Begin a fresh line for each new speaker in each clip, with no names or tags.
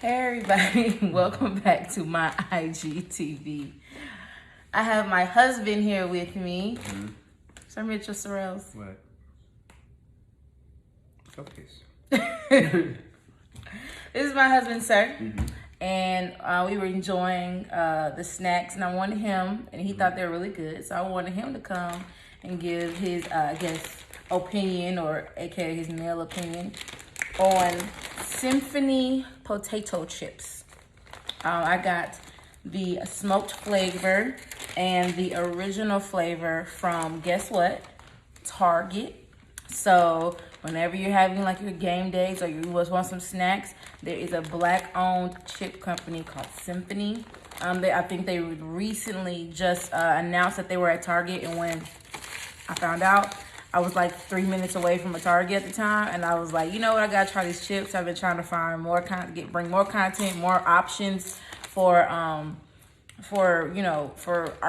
Hey everybody, welcome back to my IGTV. I have my husband here with me. Sir Mitchell Sorrells.
What? Showcase.
This is my husband, sir. And we were enjoying the snacks, and I wanted him, and he thought they were really good, so I wanted him to come and give his, opinion, or aka his male opinion, on Symphony potato chips. I got the smoked flavor and the original flavor from, guess what? Target. So whenever you're having like your game days or you just want some snacks, there is a black-owned chip company called Symphony. I think they recently just announced that they were at Target, and when I found out, I was like 3 minutes away from a Target at the time, and I was like, you know what, I gotta try these chips. I've been trying to find more bring more content, more options for our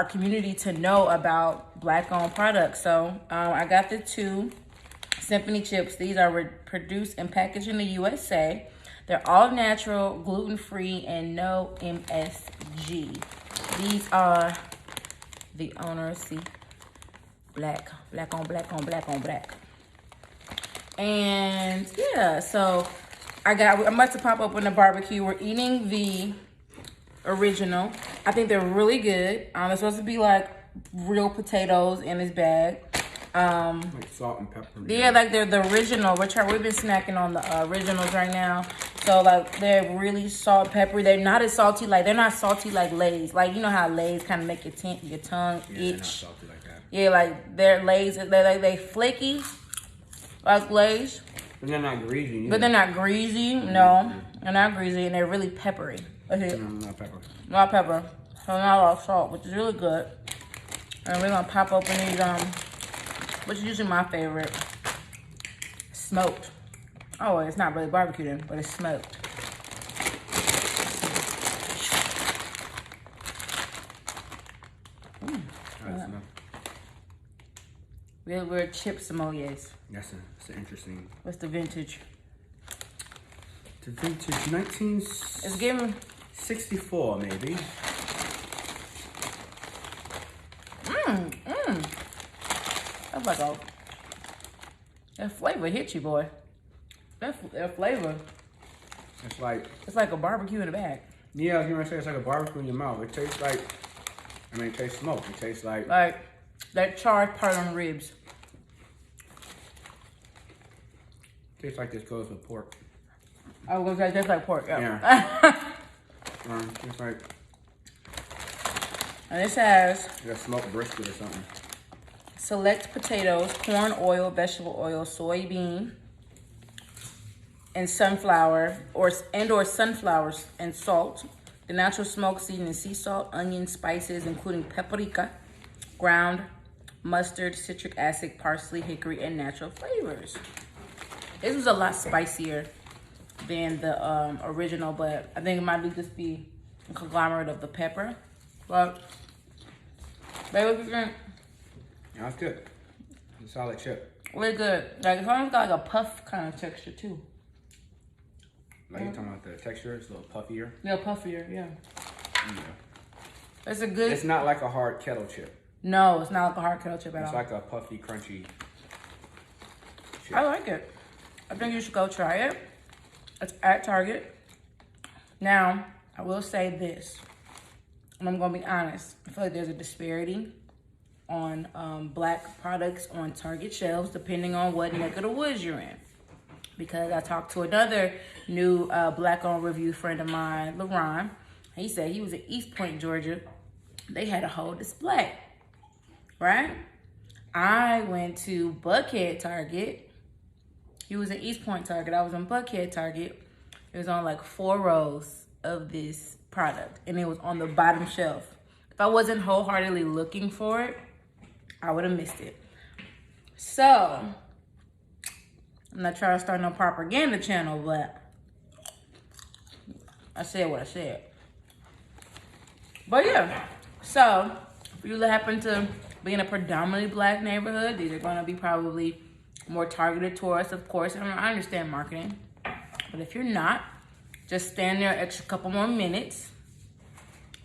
community to know about black-owned products. So I got the two Symphony chips. These are produced and packaged in the USA. They're all natural, gluten-free, and no MSG. These are the owners, see, black on black. And yeah, so I'm about to pop open the barbecue. We're eating the original. I think they're really good. They're supposed to be like real potatoes in this bag.
Like salt and pepper.
Yeah, like they're the original. We've been snacking on the originals right now. So like they're really salt, peppery. They're not as salty, they're not salty like Lay's. Like, you know how Lay's kind of make your tongue itch.
They're not salty like that.
Yeah, like they're Lay's. They flaky like Lay's.
But they're not greasy either.
But they're not greasy. No, they're not greasy, and they're really peppery. Okay.
No, not pepper.
Not pepper. So not a lot of salt, which is really good. And we're gonna pop open these which is usually my favorite. Smoked. Oh, it's not really barbecue then, but it's smoked. We're chip sommeliers.
That's interesting.
What's the vintage?
The vintage 1964 maybe.
That's like that flavor hit you, boy. That flavor.
It's like
a barbecue in a bag.
Yeah, I was gonna say it's like a barbecue in your mouth. It tastes like, it tastes smoked. It tastes like
that charred part on the ribs.
Tastes like this goes with pork.
I was gonna say tastes like pork. Yeah.
It's like.
And this has
like a smoked brisket or something.
Select potatoes, corn oil, vegetable oil, soybean, and sunflower, or sunflowers, and salt. The natural smoke seasoning, sea salt, onion, spices, including paprika, ground mustard, citric acid, parsley, hickory, and natural flavors. This was a lot spicier than the original, but I think it might just be a conglomerate of the pepper. But baby, what you think?
Yeah, that's good. It's a solid chip.
Really good. Like, it's almost got like a puff kind of texture too.
Like you're talking about the texture, it's a little puffier.
Yeah, puffier, yeah.
Yeah.
It's a good.
It's not like a hard kettle chip.
No, it's not like a hard kettle chip at all.
It's like a puffy, crunchy chip.
I like it. I think you should go try it. It's at Target. Now, I will say this, and I'm gonna be honest. I feel like there's a disparity on black products on Target shelves depending on what neck of the woods you're in. Because I talked to another new black-owned review friend of mine, LaRon. He said he was in East Point, Georgia. They had a whole display, right? I went to Buckhead Target. He was in East Point Target. I was in Buckhead Target. It was on like 4 rows of this product, and it was on the bottom shelf. If I wasn't wholeheartedly looking for it, I would have missed it. So, I'm not trying to start no propaganda channel, but I said what I said. But yeah, so if you happen to be in a predominantly black neighborhood, these are going to be probably more targeted towards, of course. I understand marketing, but if you're not, just stand there extra couple more minutes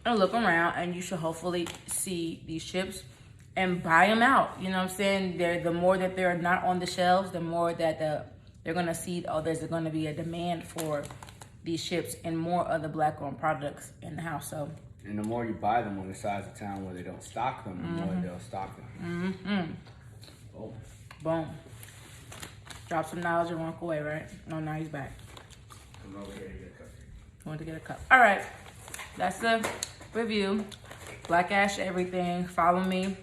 and look around, and you should hopefully see these chips and buy them out. You know what I'm saying? The more that they're not on the shelves, the more that they're gonna see, oh, there's gonna be a demand for these chips and more other black-owned products in the house. So,
and the more you buy them on the sides of town where they don't stock them, the more they'll stock them. Oh.
Boom. Drop some knowledge and walk away, right? No, now he's back.
I'm over here to get a cup.
Want to get a cup. All right. That's the review. Black Ash everything. Follow me.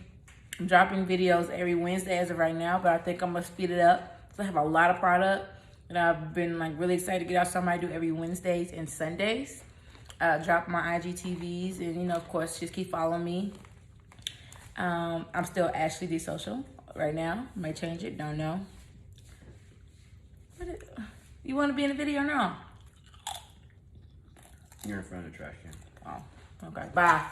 I'm dropping videos every Wednesday as of right now, but I think I'm going to speed it up. So I have a lot of product, and I've been like really excited to get out something I do every Wednesdays and Sundays. Drop my IGTVs, and, you know, of course, just keep following me. I'm still Ashley D Social right now. May change it, don't know. You want to be in the video or no?
You're in front of the trash can.
Oh, okay. Bye.